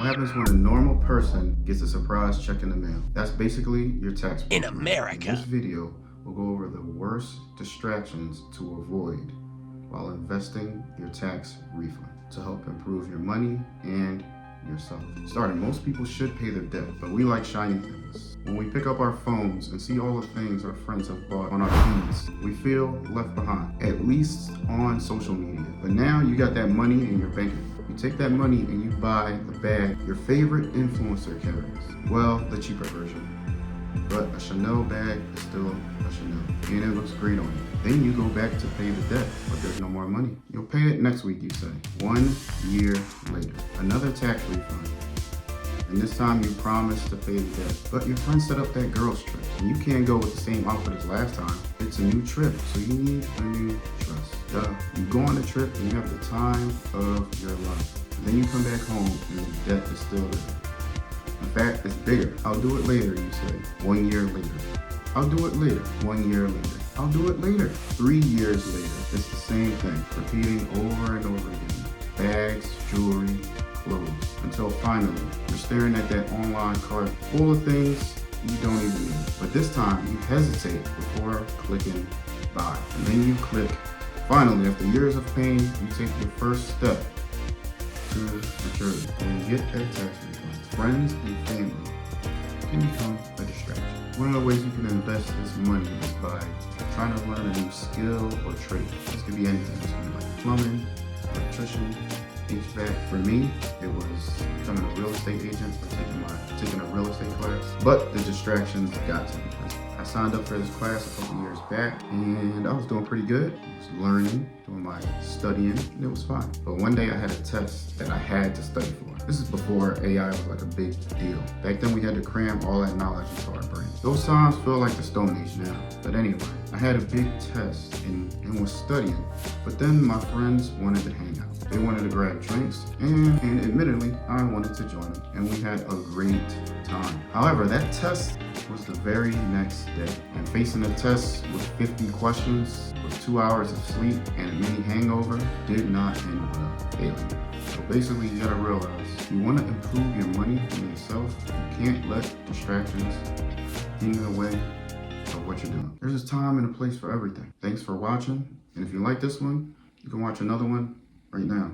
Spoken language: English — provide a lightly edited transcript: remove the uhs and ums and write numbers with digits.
What happens when a normal person gets a surprise check in the mail? That's basically your tax In refund. America. In this video, we'll go over the worst distractions to avoid while investing your tax refund to help improve your money and yourself. Starting, most people should pay their debt, but we like shiny things. When we pick up our phones and see all the things our friends have bought on our feeds, we feel left behind, at least on social media. But now you got that money in your bank account. You take that money and you buy the bag your favorite influencer carries. Well, the cheaper version. But a Chanel bag is still a Chanel, and it looks great on you. Then you go back to pay the debt, but there's no more money. You'll pay it next week, you say. 1 year later, another tax refund. And this time you promise to pay the debt, but your friend set up that girl's trip, and you can't go with the same outfit as last time. It's a new trip, so you need a new dress. You go on the trip and you have the time of your life. And then you come back home and the debt is still there. In fact, it's bigger. I'll do it later, you say. 1 year later. I'll do it later. 1 year later. I'll do it later. 3 years later. It's the same thing, repeating over and over again. Bags, jewelry, clothes. Until finally, you're staring at that online cart full of things you don't even need. But this time, you hesitate before clicking buy. And then you click. Finally, after years of pain, you take your first step to maturity. And you get that tax refund. Friends and family can become a distraction. One of the ways you can invest this money is by trying to learn a new skill or trade. This could be anything. This could be like plumbing, electrician, HVAC. For me, it was becoming a real estate agent or taking a real estate class. But the distractions got to me. I signed up for this class a couple years back, and I was doing pretty good. I was learning, doing my studying, and it was fine. But one day I had a test that I had to study for. This is before AI was like a big deal. Back then we had to cram all that knowledge into our brains. Those times feel like the Stone Age now. But anyway, I had a big test and was studying. But then my friends wanted to hang out. They wanted to grab drinks, and admittedly, I wanted to join them. And we had a great time. However, that test was the very next day. And facing a test with 50 questions, with 2 hours of sleep, and a mini hangover did not end well. Failing. So basically, you gotta realize, you wanna improve your money and yourself, you can't let distractions get in the way of what you're doing. There's a time and a place for everything. Thanks for watching, and if you like this one, you can watch another one right now.